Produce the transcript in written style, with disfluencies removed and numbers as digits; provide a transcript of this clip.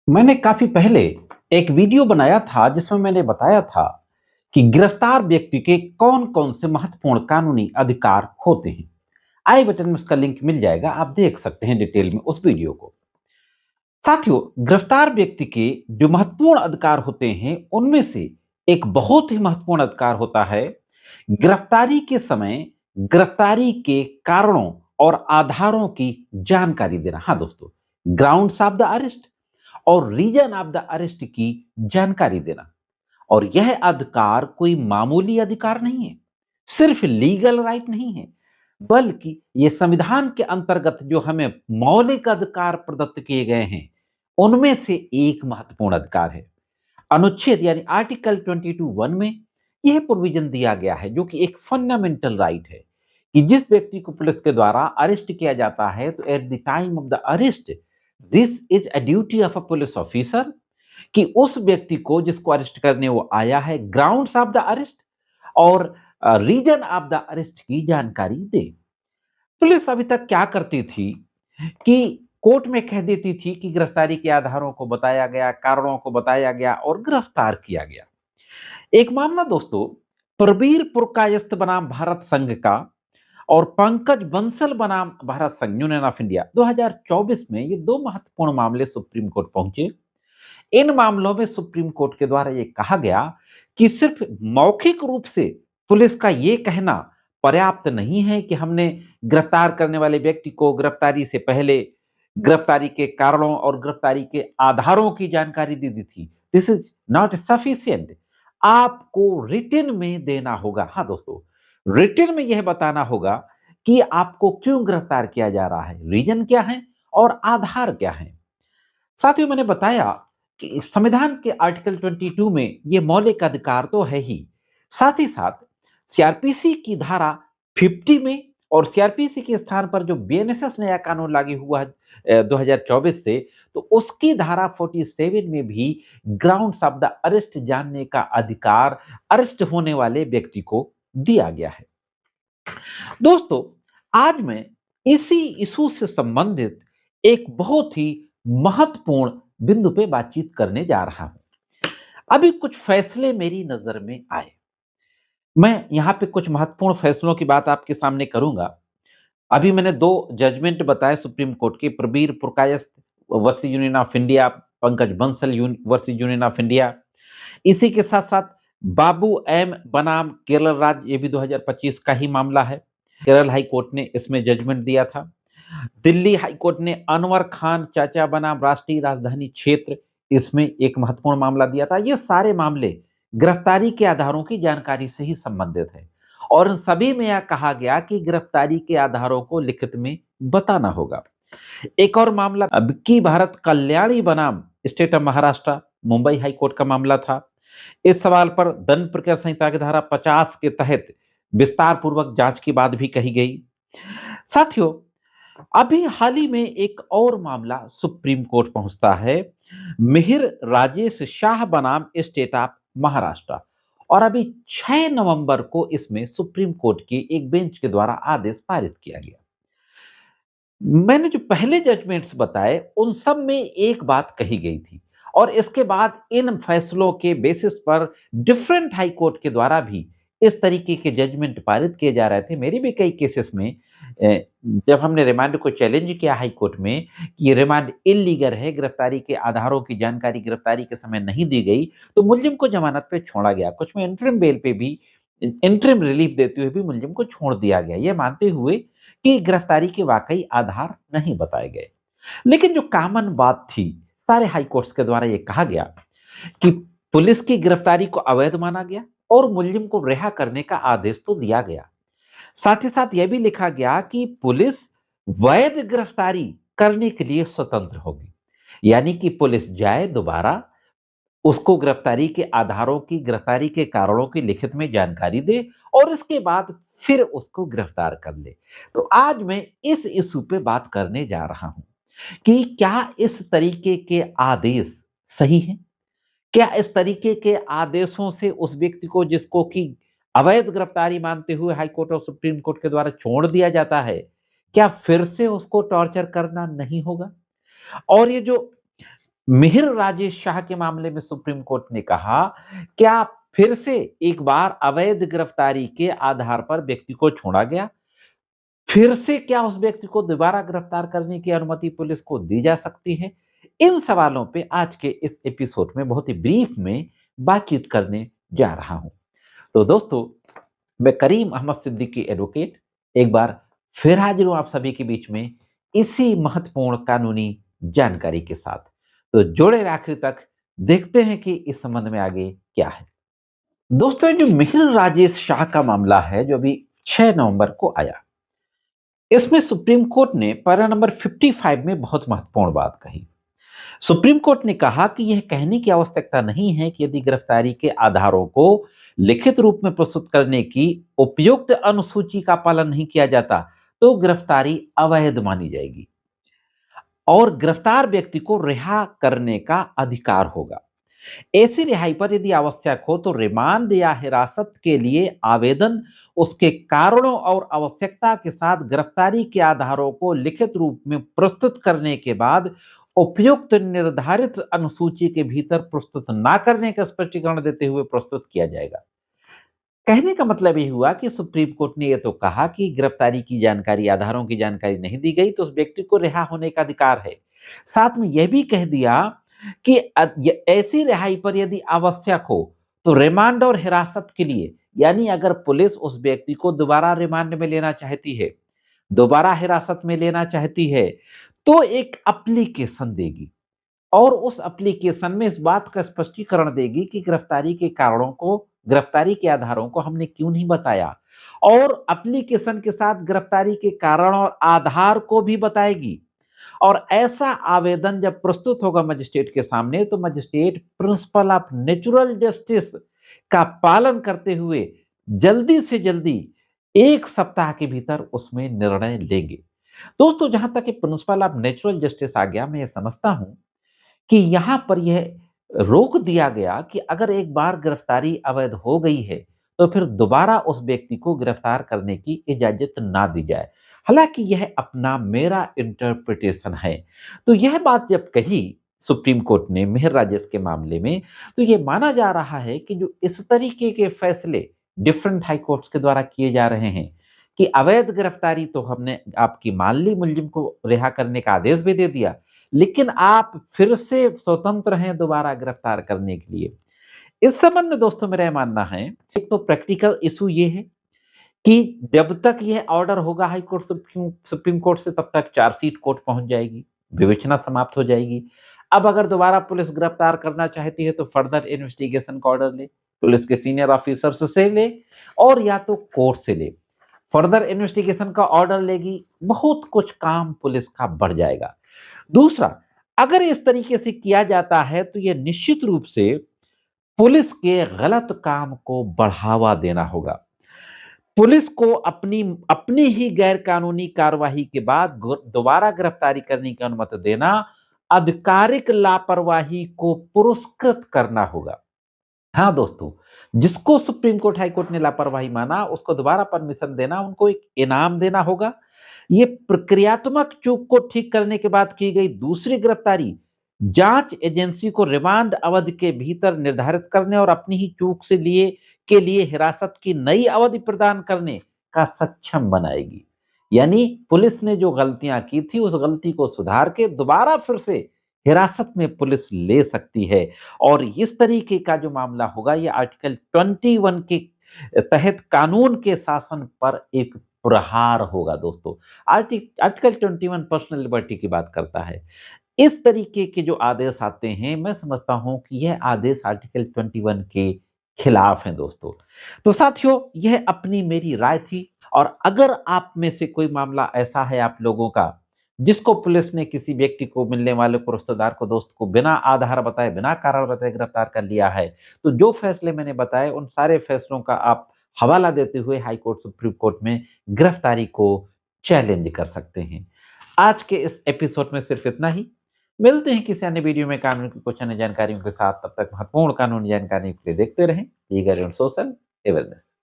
मैंने काफी पहले एक वीडियो बनाया था जिसमें मैंने बताया था कि गिरफ्तार व्यक्ति के कौन-कौन से महत्वपूर्ण कानूनी अधिकार होते हैं। आई बटन में उसका लिंक मिल जाएगा, आप देख सकते हैं डिटेल में उस वीडियो को। साथियों, गिरफ्तार व्यक्ति के जो महत्वपूर्ण अधिकार होते हैं, उनमें से एक बहुत ही महत्वपूर्ण अधिकार होता है गिरफ्तारी के समय गिरफ्तारी के कारणों और आधारों की जानकारी देना। हाँ दोस्तों, ग्राउंड्स ऑफ द अरेस्ट और रीजन ऑफ द अरेस्ट की जानकारी देना। और यह अधिकार कोई मामूली अधिकार नहीं है, सिर्फ लीगल राइट नहीं है, बल्कि ये संविधान के अंतर्गत जो हमें मौलिक अधिकार प्रदत्त किए गए हैं, उनमें से एक महत्वपूर्ण अधिकार है। अनुच्छेद यानी आर्टिकल 22(1) में यह प्रोविजन दिया गया है, जो कि एक फंडामेंटल राइट है कि जिस व्यक्ति को पुलिस के द्वारा अरेस्ट किया जाता है, तो at the time of the arrest this is a duty of a police officer कि उस व्यक्ति को जिसको अरेस्ट करने वो आया है, ग्राउंड्स ऑफ द अरेस्ट और रीजन ऑफ द अरेस्ट की जानकारी दे। पुलिस अभी तक क्या करती थी कि कोर्ट में कह देती थी कि गिरफ्तारी के आधारों को बताया गया, कारणों को बताया गया और गिरफ्तार किया गया। एक मामला दोस्तों प्रवीर पुरकायस्थ बनाम भारत संघ का और पंकज बंसल बनाम भारत संघ यूनियन ऑफ इंडिया 2024 में ये दो महत्वपूर्ण मामले सुप्रीम कोर्ट पहुंचे। इन मामलों में सुप्रीम कोर्ट के द्वारा यह कहा गया कि सिर्फ मौखिक रूप से पुलिस का यह कहना पर्याप्त नहीं है कि हमने गिरफ्तार करने वाले व्यक्ति को गिरफ्तारी से पहले गिरफ्तारी के कारणों और गिरफ्तारी के आधारों की जानकारी दे दी थी। This is not sufficient. आपको रिटन में देना होगा। हाँ दोस्तों, रिटन में यह बताना होगा कि आपको क्यों गिरफ्तार किया जा रहा है, रीजन क्या है और आधार क्या है। साथियों, मैंने बताया कि संविधान के आर्टिकल 22 में ये मौलिक अधिकार तो है ही, साथ ही साथ सीआरपीसी की धारा 50 में और सीआरपीसी के स्थान पर जो बीएनएसएस नया कानून लागू हुआ है 2024 से, तो उसकी धारा 47 में भी ग्राउंड्स ऑफ द अरेस्ट जानने का अधिकार अरेस्ट होने वाले व्यक्ति को दिया गया है। दोस्तों, आज मैं इसी इशू से संबंधित एक बहुत ही महत्वपूर्ण बिंदु पे बातचीत करने जा रहा हूं। अभी कुछ फैसले मेरी नजर में आए, मैं यहाँ पे कुछ महत्वपूर्ण फैसलों की बात आपके सामने करूंगा। अभी मैंने दो जजमेंट बताए सुप्रीम कोर्ट के, Pravir Purkayastha versus Union of India, Pankaj Bansal versus Union of India. इसी के साथ साथ बाबू एम बनाम केरल राज्य, ये भी 2025 का ही मामला है। केरल हाई कोर्ट ने इसमें जजमेंट दिया था। दिल्ली हाई कोर्ट ने अनवर खान चाचा बनाम राष्ट्रीय राजधानी क्षेत्र, इसमें एक महत्वपूर्ण मामला दिया था। ये सारे मामले गिरफ्तारी के आधारों की जानकारी से ही संबंधित है और इन सभी में यह कहा गया कि गिरफ्तारी के आधारों को लिखित में बताना होगा। एक और मामला अब की भारत कल्याणी बनाम state of Maharashtra, Mumbai high court का मामला था। इस सवाल पर दंड प्रक्रिया संहिता की धारा 50 के तहत विस्तार पूर्वक जांच की बात भी कही गई। साथियों, अभी हाल ही में एक और मामला सुप्रीम कोर्ट पहुंचता है, मिहिर राजेश शाह बनाम स्टेट ऑफ महाराष्ट्र, और अभी 6 नवंबर को इसमें सुप्रीम कोर्ट की एक बेंच के द्वारा आदेश पारित किया गया। मैंने जो पहले जजमेंट्स बताए उन सब में एक बात कही गई थी और इसके बाद इन फैसलों के बेसिस पर डिफरेंट हाई कोर्ट के द्वारा भी इस तरीके के जजमेंट पारित किए जा रहे थे। मेरे भी कई केसेस में जब हमने रिमांड को चैलेंज किया हाई कोर्ट में कि ये रिमांड इलीगल है, गिरफ्तारी के आधारों की जानकारी गिरफ्तारी के समय नहीं दी गई, तो मुलजिम को जमानत पे छोड़ा गया। कुछ में इंटरिम बेल पे भी, इंटरिम रिलीफ देते हुए भी मुलजिम को छोड़ दिया गया, ये मानते हुए कि गिरफ्तारी के वाकई आधार नहीं बताए गए। लेकिन जो कॉमन बात थी, सारे हाई कोर्ट्स के द्वारा ये कहा गया कि पुलिस की गिरफ्तारी को अवैध माना गया और मुलजिम को रिहा करने का आदेश तो दिया गया। साथ ही साथ यह भी लिखा गया कि पुलिस वैध गिरफ्तारी करने के लिए स्वतंत्र होगी, यानी कि पुलिस जाए दोबारा, उसको गिरफ्तारी के आधारों की, गिरफ्तारी के कारणों की लिखित में जानकारी दे और इसके बाद फिर उसको गिरफ्तार कर ले। तो आज मैं इस इशू पे बात करने जा रहा हूं कि क्या इस तरीके के आदेश सही हैं? क्या इस तरीके के आदेशों से उस व्यक्ति को जिसको कि अवैध गिरफ्तारी मानते हुए हाई कोर्ट और सुप्रीम कोर्ट के द्वारा छोड़ दिया जाता है, क्या फिर से उसको टॉर्चर करना नहीं होगा? और ये जो मिहिर राजेश शाह के मामले में सुप्रीम कोर्ट ने कहा, क्या फिर से एक बार अवैध गिरफ्तारी के आधार पर व्यक्ति को छोड़ा गया? फिर से क्या उस व्यक्ति को दोबारा गिरफ्तार करने की अनुमति पुलिस को दी जा सकती है? इन सवालों पे आज के इस एपिसोड में बहुत ही ब्रीफ में बातचीत करने जा रहा हूं। तो दोस्तों, मैं करीम अहमद सिद्दीकी एडवोकेट एक बार फिर हाजिर हूं आप सभी के बीच में इसी महत्वपूर्ण कानूनी जानकारी के साथ। तो जोड़े रहे आखिर तक, देखते हैं कि इस संबंध में आगे क्या है। दोस्तों, ये जो मिहिर राजेश शाह का मामला है जो अभी 6 नवंबर को आया, इसमें सुप्रीम कोर्ट ने पैरा नंबर 55 में बहुत महत्वपूर्ण बात कही। सुप्रीम कोर्ट ने कहा कि यह कहने की आवश्यकता नहीं है कि यदि गिरफ्तारी के आधारों को लिखित रूप में प्रस्तुत करने की उपयुक्त अनुसूची का पालन नहीं किया जाता तो गिरफ्तारी अवैध मानी जाएगी और गिरफ्तार व्यक्ति को रिहा करने का अधिकार होगा। ऐसी रिहाई पर यदि आवश्यक हो तो रिमांड या हिरासत के लिए आवेदन उसके कारणों और आवश्यकता के साथ गिरफ्तारी के आधारों को लिखित रूप में प्रस्तुत करने के बाद उपयुक्त निर्धारित अनुसूची के भीतर प्रस्तुत न करने का स्पष्टीकरण देते हुए प्रस्तुत किया जाएगा। कहने का मतलब ये हुआ कि सुप्रीम कोर्ट ने यह तो कहा कि गिरफ्तारी की जानकारी, आधारों की जानकारी नहीं दी गई तो उस व्यक्ति को रिहा होने का अधिकार है। साथ में यह भी कह दिया कि ऐसी रिहाई पर यदि आवश्यक हो तो रिमांड और हिरासत के लिए, यानी अगर पुलिस उस व्यक्ति को दोबारा रिमांड में लेना चाहती है, दोबारा हिरासत में लेना चाहती है, तो एक एप्लीकेशन देगी और उस एप्लीकेशन में इस बात का स्पष्टीकरण देगी कि गिरफ्तारी के कारणों को, गिरफ्तारी के आधारों को हमने क्यों नहीं बताया, और एप्लीकेशन के साथ गिरफ्तारी के कारण और आधार को भी बताएगी। और ऐसा आवेदन जब प्रस्तुत होगा मजिस्ट्रेट के सामने तो magistrate principle of natural justice का पालन करते हुए जल्दी से जल्दी 1 सप्ताह के भीतर उसमें निर्णय लेंगे। दोस्तों, जहां तक प्रिंसिपल ऑफ नेचुरल जस्टिस आ गया, मैं ये समझता हूं कि यहां पर यह रोक दिया गया कि अगर एक बार गिरफ्तारी अवैध हो गई है तो फिर दोबारा उस व्यक्ति को गिरफ्तार करने की इजाजत ना दी जाए। हालांकि यह अपना मेरा इंटरप्रिटेशन है। तो यह बात जब कही सुप्रीम कोर्ट ने मिहिर राजेश के मामले में, तो यह माना जा रहा है कि जो इस तरीके के फैसले डिफरेंट हाई कोर्ट्स के द्वारा किए जा रहे हैं कि अवैध गिरफ्तारी तो हमने आपकी मान ली, मुलजिम को रिहा करने का आदेश भी दे दिया, लेकिन आप फिर से स्वतंत्र हैं दोबारा गिरफ्तार करने के लिए। इस संबंध में दोस्तों मेरा मानना है, एक तो प्रैक्टिकल इशू ये है कि जब तक यह ऑर्डर होगा हाई कोर्ट सुप्रीम कोर्ट से, तब तक चार्जशीट कोर्ट पहुंच जाएगी, विवेचना समाप्त हो जाएगी। अब अगर दोबारा पुलिस गिरफ्तार करना चाहती है तो फर्दर इन्वेस्टिगेशन का ऑर्डर ले, पुलिस के सीनियर ऑफिसर्स से ले और या तो कोर्ट से ले, फर्दर इन्वेस्टिगेशन का ऑर्डर लेगी, बहुत कुछ काम पुलिस का बढ़ जाएगा। दूसरा, अगर इस तरीके से किया जाता है तो यह निश्चित रूप से पुलिस के गलत काम को बढ़ावा देना होगा। पुलिस को अपनी अपनी ही गैर कानूनी कार्रवाई के बाद दोबारा गिरफ्तारी करने की अनुमति देना आधिकारिक लापरवाही को पुरस्कृत करना होगा। हाँ दोस्तों, जिसको सुप्रीम कोर्ट हाई कोर्ट ने लापरवाही माना उसको दोबारा परमिशन देना, उनको एक इनाम देना होगा। ये प्रक्रियात्मक चूक को ठीक करने के बाद की गई दूसरी गिरफ्तारी जांच एजेंसी को रिमांड अवधि के भीतर निर्धारित करने और अपनी ही चूक से लिए हिरासत की नई अवधि प्रदान करने का सक्षम बनाएगी। यानी पुलिस ने जो गलतियां की थी उस गलती को सुधार के दोबारा फिर से हिरासत में पुलिस ले सकती है। और इस तरीके का जो मामला होगा ये आर्टिकल 21 के तहत कानून के शासन पर एक प्रहार होगा। दोस्तों, आर्टिकल 21 पर्सनल लिबर्टी की बात करता है। इस तरीके के जो आदेश आते हैं, मैं समझता हूं कि यह आदेश आर्टिकल 21 के खिलाफ हैं दोस्तों। तो साथियों, यह अपनी मेरी राय थी और अगर आप में से कोई मामला ऐसा है आप लोगों का जिसको पुलिस ने किसी व्यक्ति को, मिलने वाले को, रिश्तेदार को, दोस्त को बिना आधार बताए, बिना कारण बताए गिरफ्तार कर लिया है, तो जो फैसले मैंने बताए उन सारे फैसलों का आप हवाला देते हुए हाई कोर्ट, सुप्रीम कोर्ट में गिरफ्तारी को चैलेंज कर सकते हैं। आज के इस एपिसोड में सिर्फ इतना ही। मिलते हैं किसी अन्य वीडियो में कानून की कुछ अन्य जानकारियों के साथ। तब तक महत्वपूर्ण कानूनी जानकारी के लिए देखते रहें लीगल एंड सोशल अवेयरनेस।